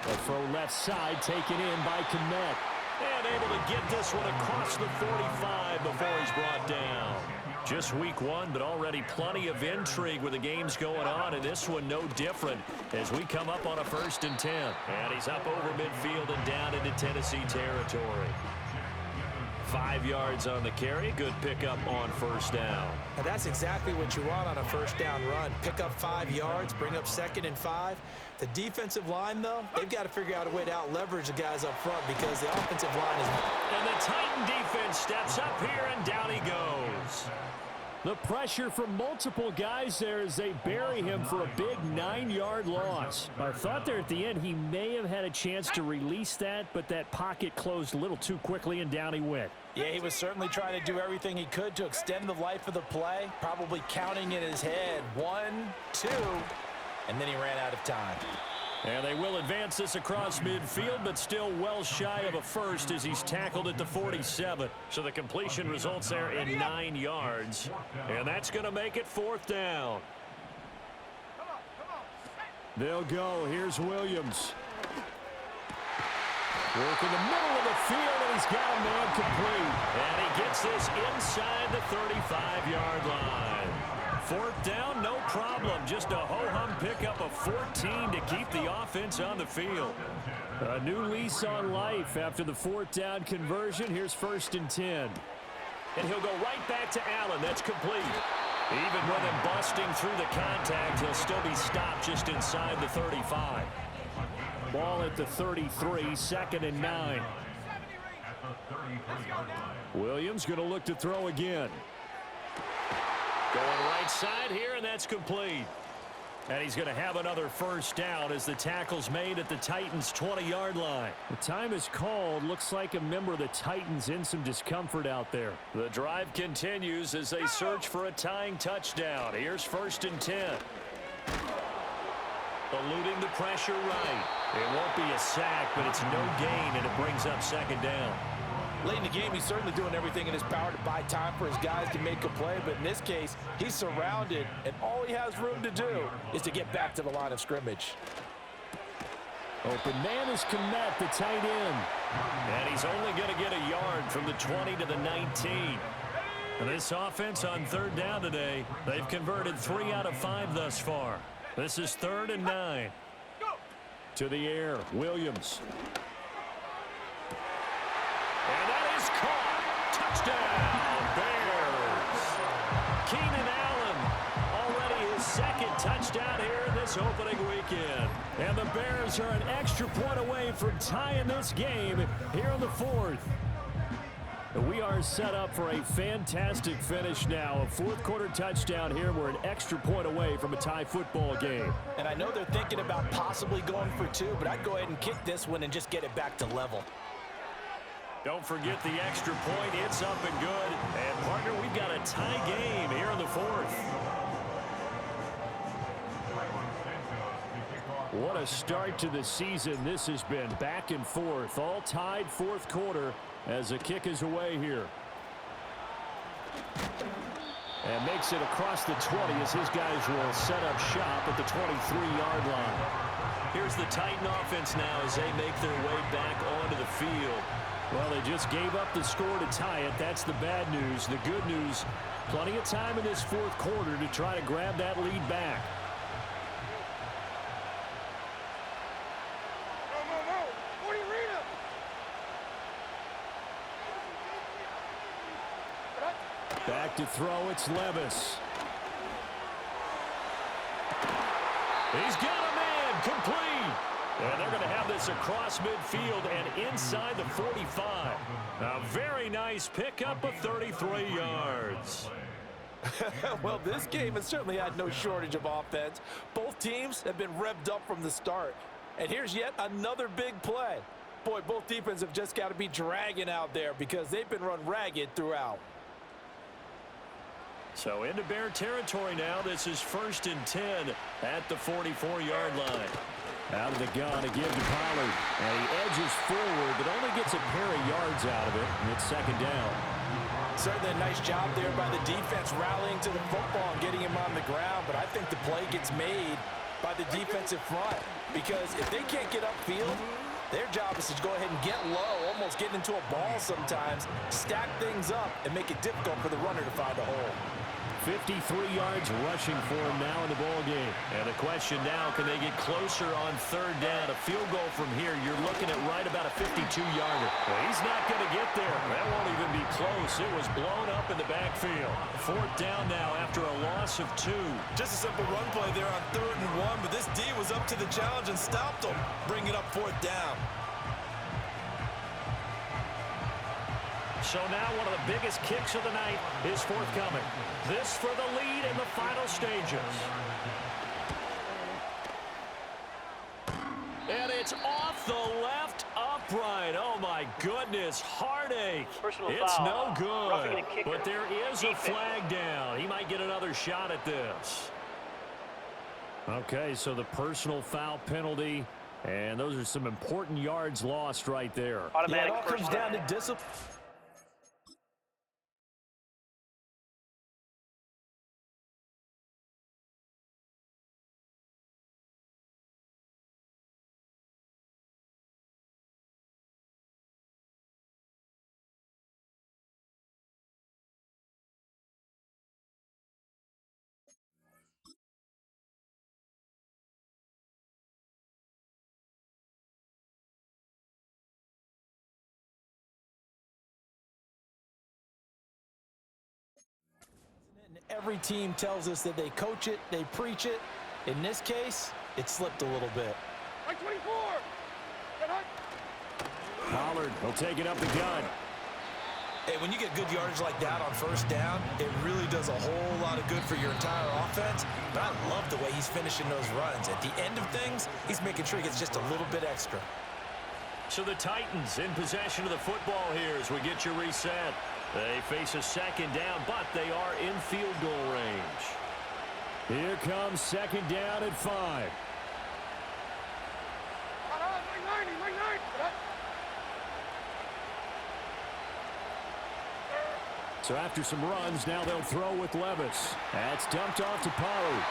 A throw left side taken in by Kmet. And able to get this one across the 45 before he's brought down. Just week 1, but already plenty of intrigue with the games going on, and this one no different as we come up on a 1st and 10. And he's up over midfield and down into Tennessee territory. 5 yards on the carry. Good pickup on 1st down.
Now that's exactly what you want on a 1st down run. Pick up 5 yards, bring up 2nd and 5. The defensive line, though, they've got to figure out a way to out-leverage the guys up front because the offensive line is...
And the Titan defense steps up here, and down he goes. The pressure from multiple guys there as they bury him for a big 9-yard loss. I thought there at the end he may have had a chance to release that, but that pocket closed a little too quickly, and down he went.
Yeah, he was certainly trying to do everything he could to extend the life of the play, probably counting in his head 1, 2, and then he ran out of time.
And they will advance this across midfield, but still well shy of a first as he's tackled at the 47. So the completion results there in 9 yards. And that's going to make it 4th down. They'll go. Here's Williams. Work in the middle of the field, and he's got a man complete. And he gets this inside the 35-yard line. 4th down, no problem. Just a ho-hum pickup of 14 to keep the offense on the field. A new lease on life after the 4th down conversion. Here's 1st and 10. And he'll go right back to Allen. That's complete. Even with him busting through the contact, he'll still be stopped just inside the 35. Ball at the 33, 2nd and 9. Williams going to look to throw again. Going right side here, and that's complete. And he's going to have another 1st down as the tackle's made at the Titans' 20-yard line. The time is called. Looks like a member of the Titans in some discomfort out there. The drive continues as they search for a tying touchdown. Here's 1st and 10. Eluding the pressure right. It won't be a sack, but it's no gain, and it brings up 2nd down.
Late in the game, he's certainly doing everything in his power to buy time for his guys to make a play, but in this case, he's surrounded, and all he has room to do is to get back to the line of scrimmage.
Open man is Kmet, the tight end. And he's only going to get a yard from the 20 to the 19. And this offense on 3rd down today, they've converted 3 out of 5 thus far. This is 3rd and 9. To the air, Williams. And that is caught. Touchdown, Bears. Keenan Allen, already his 2nd touchdown here in this opening weekend. And the Bears are an extra point away from tying this game here in the 4th. We are set up for a fantastic finish now. A fourth-quarter touchdown here. We're an extra point away from a tie football game.
And I know they're thinking about possibly going for two, but I'd go ahead and kick this one and just get it back to level.
Don't forget the extra point. It's up and good. And, partner, we've got a tie game here in the fourth. What a start to the season this has been. Back and forth, all tied fourth quarter as the kick is away here. And makes it across the 20 as his guys will set up shop at the 23-yard line. Here's the Titan offense now as they make their way back onto the field. Well, they just gave up the score to tie it. That's the bad news. The good news, plenty of time in this fourth quarter to try to grab that lead back. Back to throw, it's Levis. He's got a man, complete. And they're going to have this across midfield and inside the 45. A very nice pickup of 33 yards.
Well, this game has certainly had no shortage of offense. Both teams have been revved up from the start. And here's yet another big play. Boy, both defenses have just got to be dragging out there because they've been run ragged throughout.
So into Bear territory now. This is 1st and 10 at the 44-yard line. Out of the gun to give to Pollard. And he edges forward, but only gets a pair of yards out of it. And it's 2nd down.
Certainly a nice job there by the defense rallying to the football and getting him on the ground. But I think the play gets made by the defensive front. Because if they can't get upfield, their job is to go ahead and get low, almost get into a ball sometimes, stack things up, and make it difficult for the runner to find a hole.
53 yards rushing for him now in the ball game. And the question now, can they get closer on 3rd down? A field goal from here, you're looking at right about a 52-yarder. Well, he's not going to get there. That won't even be close. It was blown up in the backfield. 4th down now after a loss of 2.
Just a simple run play there on 3rd and 1, but this D was up to the challenge and stopped him. Bring it up 4th down.
So now one of the biggest kicks of the night is forthcoming. This for the lead in the final stages. And it's off the left upright. Oh, my goodness. Heartache. It's no good. But there is a flag down. He might get another shot at this. Okay, so the personal foul penalty. And those are some important yards lost right there.
Yeah, it all comes down to discipline. Every team tells us that they coach it, they preach it. In this case, it slipped a little bit.
Like 24.
Pollard will take it up the gut.
Hey, when you get good yardage like that on 1st down, it really does a whole lot of good for your entire offense. But I love the way he's finishing those runs. At the end of things, he's making sure he gets just a little bit extra.
So the Titans in possession of the football here as we get you reset. They face a 2nd down, but they are in field goal range. Here comes 2nd down at 5. So after some runs, now they'll throw with Levis. That's dumped off to Pollard.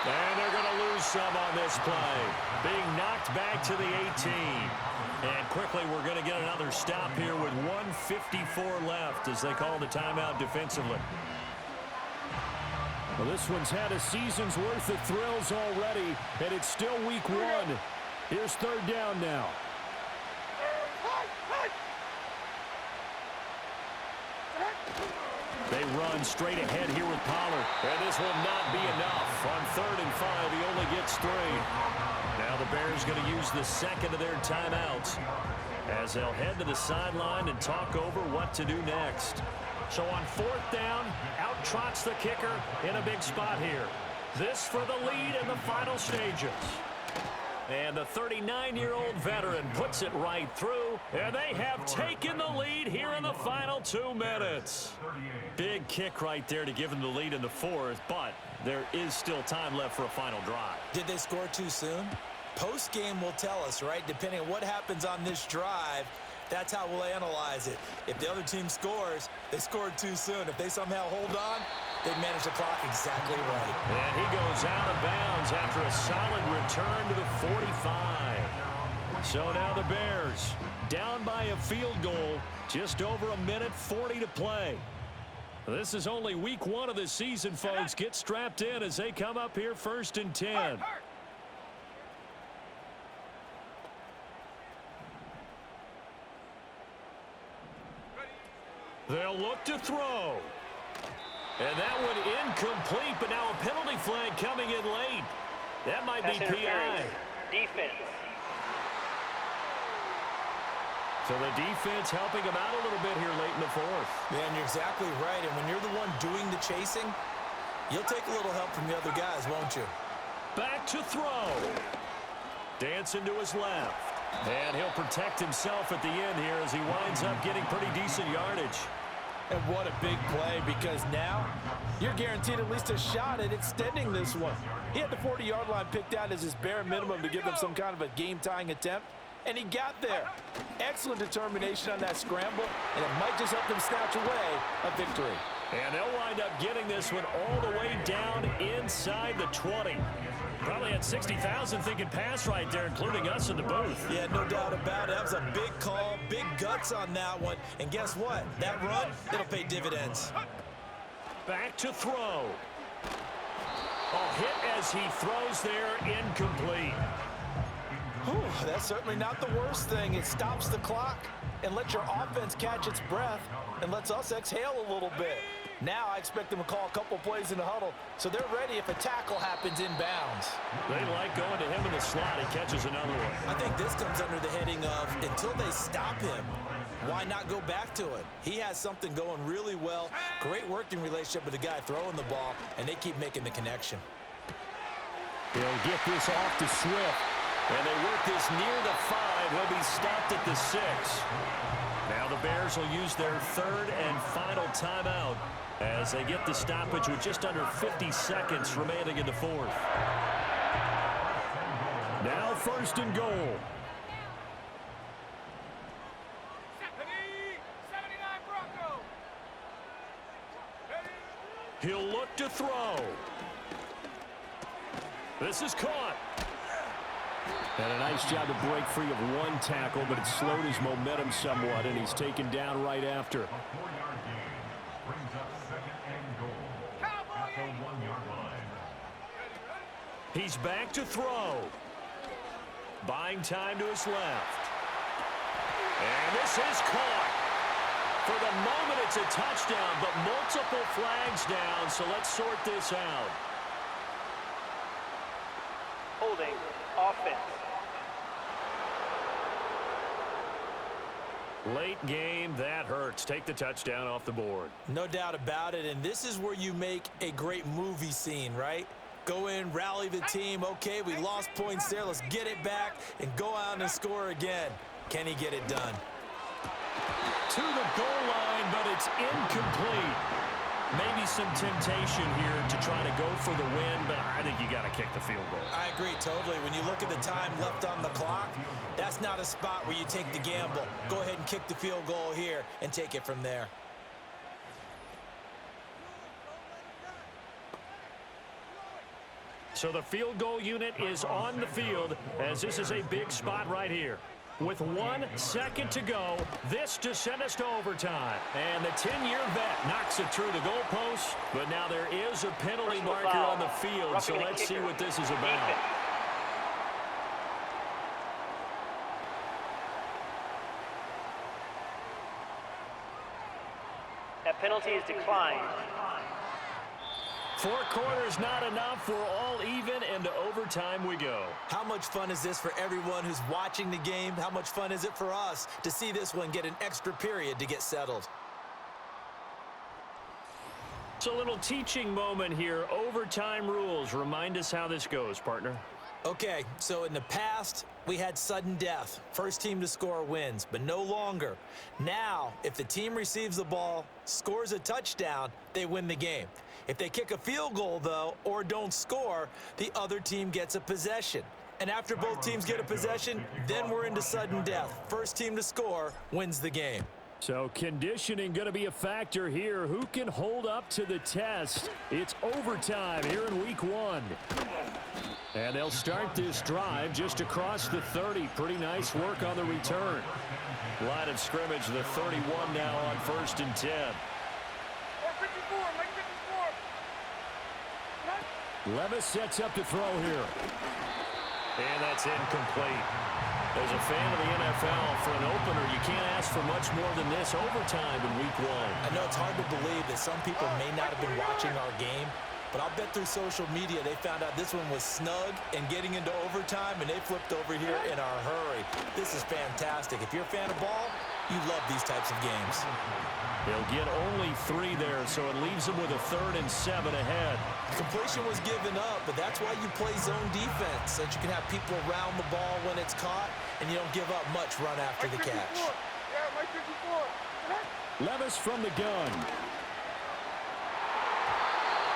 And they're going to lose some on this play. Being knocked back to the 18. And quickly, we're going to get another stop here with 1:54 left as they call the timeout defensively. Well, this one's had a season's worth of thrills already, and it's still week 1. Here's 3rd down now. They run straight ahead here with Pollard. And this will not be enough. On 3rd and 5, he only gets 3. Now the Bears going to use the second of their timeouts as they'll head to the sideline and talk over what to do next. So on 4th down, out trots the kicker in a big spot here. This for the lead in the final stages. And the 39-year-old veteran puts it right through, and they have taken the lead here in the final 2 minutes. Big kick right there to give them the lead in the 4th, but there is still time left for a final drive.
Did they score too soon? Post-game will tell us, right? Depending on what happens on this drive, that's how we'll analyze it. If the other team scores, they scored too soon. If they somehow hold on, they manage the clock exactly right.
And he goes out of bounds after a solid return to the 45. So now the Bears down by a field goal, just over 1:40 to play. This is only week 1 of the season, folks. Get strapped in as they come up here 1st and 10. They'll look to throw. And that one incomplete, but now a penalty flag coming in late. That might be PI.
Defense.
So the defense helping him out a little bit here late in the 4th.
Man, you're exactly right. And when you're the one doing the chasing, you'll take a little help from the other guys, won't you?
Back to throw. Dancing to his left. And he'll protect himself at the end here as he winds up getting pretty decent yardage.
And what a big play, because now you're guaranteed at least a shot at extending this one. He had the 40-yard line picked out as his bare minimum to give them some kind of a game-tying attempt, and he got there. Excellent determination on that scramble, and it might just help them snatch away a victory.
And they'll wind up getting this one all the way down inside the 20. Probably had 60,000 thinking pass right there, including us in the booth.
Yeah, no doubt about it. That was a big call, big guts on that one. And guess what? That run, it'll pay dividends.
Back to throw. A hit as he throws there, incomplete.
Whew, that's certainly not the worst thing. It stops the clock and lets your offense catch its breath and lets us exhale a little bit. Now I expect them to call a couple plays in the huddle, so they're ready if a tackle happens inbounds.
They like going to him in the slot. He catches another one.
I think this comes under the heading of until they stop him, why not go back to it? He has something going really well. Great working relationship with the guy throwing the ball, and they keep making the connection.
They'll get this off to Swift. And they work this near the 5. He'll be stopped at the 6. Now the Bears will use their 3rd and final timeout as they get the stoppage with just under 50 seconds remaining in the 4th. Now 1st and goal.
79 Bronco.
He'll look to throw. This is caught. And a nice job to break free of one tackle, but it slowed his momentum somewhat, and he's taken down right after. He's back to throw. Buying time to his left. And this is caught. For the moment, it's a touchdown, but multiple flags down, so let's sort this out.
Holding. Offense.
Late game, that hurts. Take the touchdown off the board.
No doubt about it, and this is where you make a great movie scene, right? Go in, rally the team. Okay, we lost points there. Let's get it back and go out and score again. Can he get it done?
To the goal line, but it's incomplete. Maybe some temptation here to try to go for the win, but I think you got to kick the field goal.
I agree totally. When you look at the time left on the clock, that's not a spot where you take the gamble. Go ahead and kick the field goal here and take it from there.
So the field goal unit is on the field as this is a big spot right here. With 1 second to go, this to send us to overtime. And the 10-year vet knocks it through the goalpost, but now there is a penalty marker on the field, so let's see what this is about.
That penalty is declined.
4 quarters not enough. We're all even, and to overtime we go.
How much fun is this for everyone who's watching the game? How much fun is it for us to see this one get an extra period to get settled?
It's a little teaching moment here. Overtime rules. Remind us how this goes, partner.
Okay, so in the past, we had sudden death. First team to score wins, but no longer. Now, if the team receives the ball, scores a touchdown, they win the game. If they kick a field goal, though, or don't score, the other team gets a possession. And after both teams get a possession, then we're into sudden death. First team to score wins the game.
So conditioning going to be a factor here. Who can hold up to the test? It's overtime here in week 1. And they'll start this drive just across the 30. Pretty nice work on the return. Line of scrimmage, the 31 now on 1st and 10.
54, Mike 54.
Levis sets up to throw here. And that's incomplete. As a fan of the NFL, for an opener, you can't ask for much more than this overtime in week 1.
I know it's hard to believe that some people may not have been watching our game, but I'll bet through social media they found out this one was snug and getting into overtime, and they flipped over here in a hurry. This is fantastic. If you're a fan of ball, you love these types of games.
They'll get only 3 there, so it leaves them with a 3rd and 7 ahead.
Completion was given up, but that's why you play zone defense, so that you can have people around the ball when it's caught, and you don't give up much run after the catch.
Yeah, Mike 54.
Levis from the gun.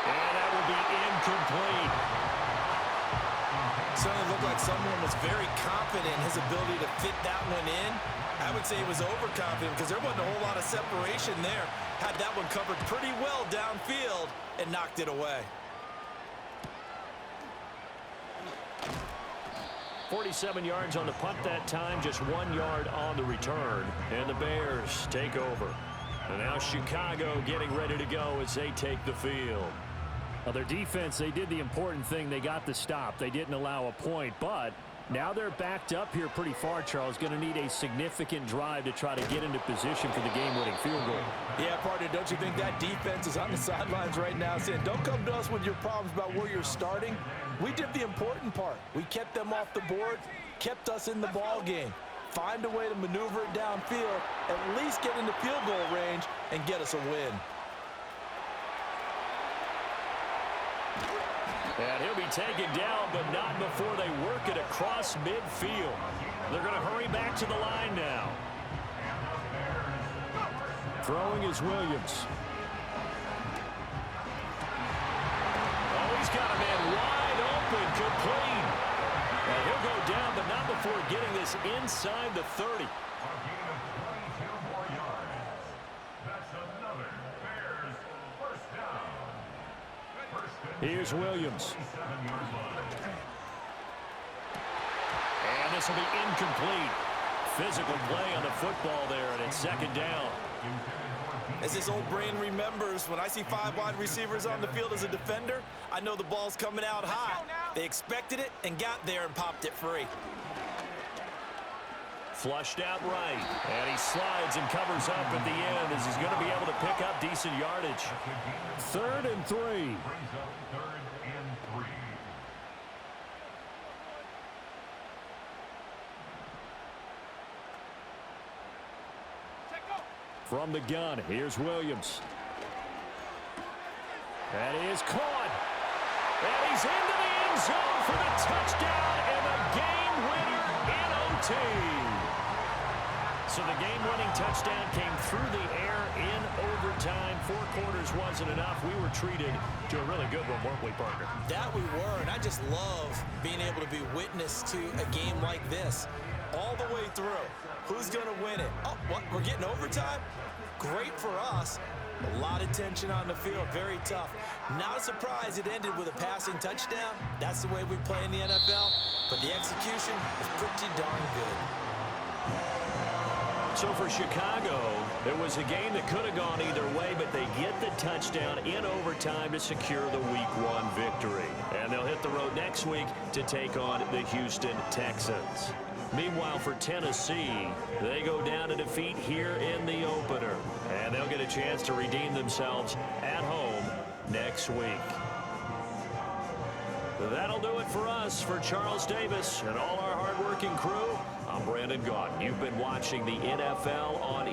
And that will be incomplete.
Certainly looked like someone was very confident in his ability to fit that one in. I would say he was overconfident because there wasn't a whole lot of separation there. Had that one covered pretty well downfield and knocked it away.
47 yards on the punt that time, just 1 yard on the return. And the Bears take over. And now Chicago getting ready to go as they take the field. Well, their defense, they did the important thing. They got the stop. They didn't allow a point, but now they're backed up here pretty far, Charles. Going to need a significant drive to try to get into position for the game-winning field goal.
Yeah, partner, don't you think that defense is on the sidelines right now saying, don't come to us with your problems about where you're starting. We did the important part. We kept them off the board, kept us in the ball game. Find a way to maneuver it downfield, at least get into field goal range, and get us a win.
And he'll be taken down, but not before they work it across midfield. They're going to hurry back to the line now. Throwing is Williams. Oh, he's got a man wide open, complete. And he'll go down, but not before getting this inside the 30. Here's Williams. And this will be incomplete. Physical play on the football there, and it's 2nd down.
As his old brain remembers, when I see 5 wide receivers on the field as a defender, I know the ball's coming out high. They expected it and got there and popped it free.
Flushed out right, and he slides and covers up at the end as he's going to be able to pick up decent yardage. 3rd and 3. From the gun, here's Williams. That is caught. And he's into the end zone for the touchdown and the game winner in OT. So the game-winning touchdown came through the air in overtime. 4 quarters wasn't enough. We were treated to a really good one, weren't we, partner?
That we were, and I just love being able to be witness to a game like this. All the way through. Who's going to win it? Oh, what? We're getting overtime? Great for us. A lot of tension on the field. Very tough. Not a surprise it ended with a passing touchdown. That's the way we play in the NFL. But the execution was pretty darn good.
So for Chicago, it was a game that could have gone either way, but they get the touchdown in overtime to secure the Week 1 victory. And they'll hit the road next week to take on the Houston Texans. Meanwhile, for Tennessee, they go down to defeat here in the opener. And they'll get a chance to redeem themselves at home next week. That'll do it for us. For Charles Davis and all our hardworking crew, I'm Brandon Gaudin. You've been watching the NFL on